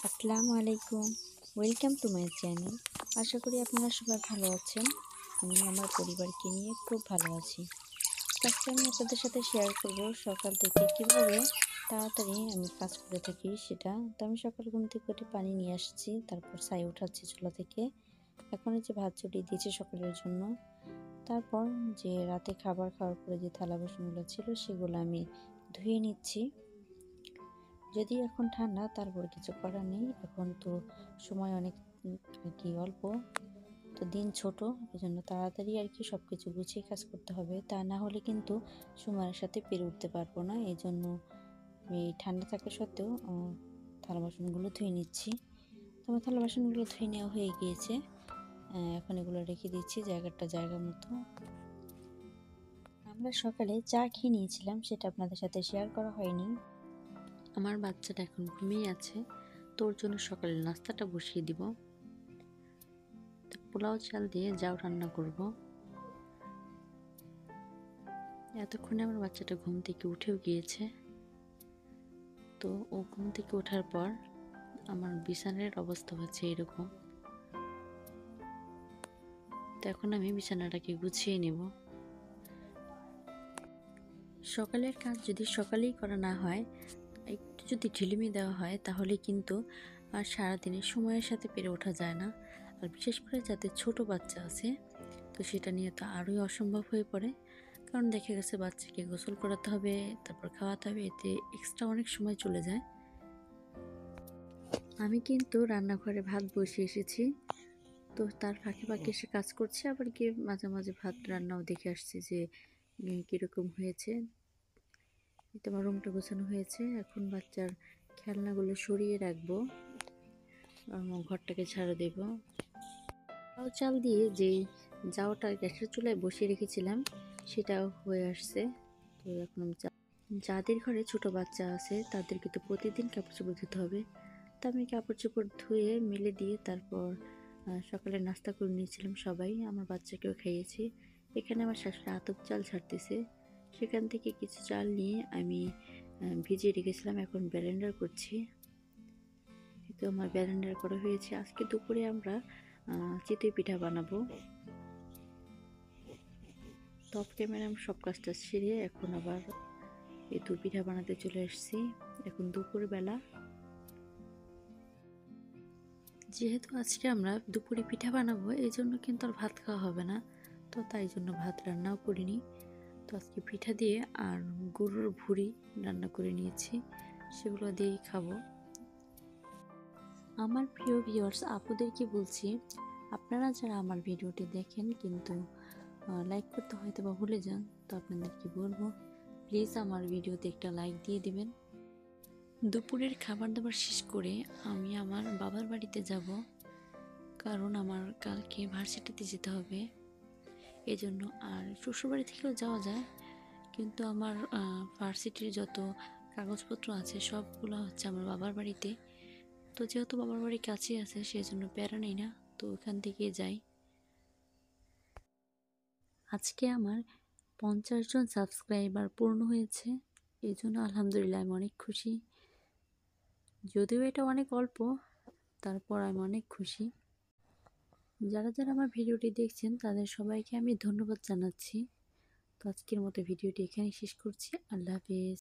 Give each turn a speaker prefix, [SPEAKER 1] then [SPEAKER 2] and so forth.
[SPEAKER 1] আসসালামু আলাইকুম, welcome to my channel. আশা করি আপনারা সবাই ভালো আছেন। আমি আমার পরিবারকে নিয়ে খুব ভালো আছি। আজকে আমি আপনাদের সাথে শেয়ার করব সকাল থেকে কিভাবে তাড়াতাড়ি আমি কাজ করে থাকি সেটা। তো আমি সকাল ঘুম থেকে উঠে পানি নিয়ে আসছি, তারপর ছাই উঠাচ্ছি চুলা থেকে। এখন যে ভাত চড়িয়ে দিয়েছি সকালের জন্য। তারপর যে রাতে খাবার খাওয়ার পরে যে থালা বাসনগুলো ছিল সেগুলো আমি ধুয়ে নিচ্ছি। যদি এখন ঠান্ডা, তারপর কিছু করার নেই। এখন তো সময় অনেক কি অল্প, তো দিন ছোট, এই জন্য তাড়াতাড়ি সব কিছু গুছিয়ে কাজ করতে হবে। তা না হলে কিন্তু সময়ের সাথে পেরে উঠতে পারবো না। এই জন্য এই ঠান্ডা থাকা সত্ত্বেও থালা বাসনগুলো ধুয়ে নিচ্ছি। তো আমার থালা বাসনগুলো ধুয়ে নেওয়া হয়ে গিয়েছে। এখন এগুলো রেখে দিচ্ছি জায়গা মতো। আমরা সকালে চা খেয়ে নিয়েছিলাম, সেটা আপনাদের সাথে শেয়ার করা হয়নি। আমার বাচ্চাটা এখন ঘুমিয়ে আছে, তোর জন্য সকালের নাস্তাটা বসিয়ে দিব। পোলাও চাল দিয়ে জাউ রান্না করব। এতক্ষণে আমার বাচ্চাটা ঘুম থেকে উঠেও গিয়েছে। তো ও ঘুম থেকে ওঠার পর আমার বিছানার অবস্থা হচ্ছে এরকম। তো এখন আমি বিছানাটাকে গুছিয়ে নেব। সকালের কাজ যদি সকালেই করা না হয়, একটু যদি ঢিলেমি দেওয়া হয়, তাহলে কিন্তু আর সারাদিনের সময়ের সাথে পেরে ওঠা যায় না। আর বিশেষ করে যাদের ছোট বাচ্চা আছে, তো সেটা নিয়ে তো আরোই অসম্ভব হয়ে পড়ে। কারণ দেখা গেছে বাচ্চাকে গোসল করাতে হবে, তারপর খাওয়াতে হবে, এতে এক্সট্রা অনেক সময় চলে যায়। আমি কিন্তু রান্নাঘরে ভাত বসিয়ে এসেছি, তো তার ফাঁকে ফাঁকে এসে কাজ করছি, আবার গিয়ে মাঝে মাঝে ভাত রান্নাও দেখে আসছি যে কীরকম হয়েছে। আমার রুমটা গোছানো হয়েছে। এখন বাচ্চার খেলনাগুলো সরিয়ে রাখবো, ঘরটাকে ঝাড়ু দেব। চাল দিয়ে যে জাউটা গ্যাসের চুলায় বসিয়ে রেখেছিলাম সেটাও হয়ে আসছে। তো এখন যাদের ঘরে ছোট বাচ্চা আছে তাদেরকে তো প্রতিদিন কাপড় চোপড় ধুতে হবে। তো আমি কাপড় চোপড় ধুয়ে মেলে দিয়ে তারপর সকালে নাস্তা করে নিয়েছিলাম সবাই, আমার বাচ্চাকেও খাইয়েছি। এখানে আমার শাশুড়ি আতপ চাল ছাড়তেছে, সেখান থেকে কিছু চাল নিয়ে আমি ভিজিয়ে রেখেছিলাম, এখন ব্লেন্ডার করছি। তো আমার ব্লেন্ডার করা হয়েছে। আজকে দুপুরে আমরা চিতই পিঠা বানাবো। টপ ক্যামেরা সব কাজটা সেরে এখন আবার এই দু পিঠা বানাতে চলে এসেছি। এখন দুপুর বেলা, যেহেতু আজকে আমরা দুপুরে পিঠা বানাবো, এই জন্য কিন্তু আর ভাত খাওয়া হবে না, তো তাই জন্য ভাত রান্নাও করিনি। তো আজকে পিঠা দিয়ে আর গরুর ভুঁড়ি রান্না করে নিয়েছি, সেগুলো দিয়েই খাবো। আমার প্রিয় ভিউয়ার্স আপুদেরকে বলছি, আপনারা যারা আমার ভিডিওটি দেখেন কিন্তু লাইক করতে হয়তো বা ভুলে যান, তো আপনাদেরকে বলবো প্লিজ আমার ভিডিওতে একটা লাইক দিয়ে দিবেন। দুপুরের খাবার দাবার শেষ করে আমি আমার বাবার বাড়িতে যাব, কারণ আমার কালকে ভার্সিটিতে যেতে হবে, এজন্য। আর শ্বশুরবাড়ি থেকেও যাওয়া যায়, কিন্তু আমার ভার্সিটির যত কাগজপত্র আছে সবগুলো হচ্ছে আমার বাবার বাড়িতে। তো যেহেতু বাবার বাড়ি কাছে আছে, সেই জন্য প্যারা নেই না, তো ওখান থেকে যাই। আজকে আমার 50 জন সাবস্ক্রাইবার পূর্ণ হয়েছে, এই জন্য আলহামদুলিল্লাহ আমি অনেক খুশি। যদিও এটা অনেক অল্প, তারপর আমি অনেক খুশি। যারা যারা আমার ভিডিওটি দেখছেন তাদের সবাইকে আমি ধন্যবাদ জানাচ্ছি। তো আজকের মতো ভিডিওটি এখানেই শেষ করছি। আল্লাহ হাফেজ।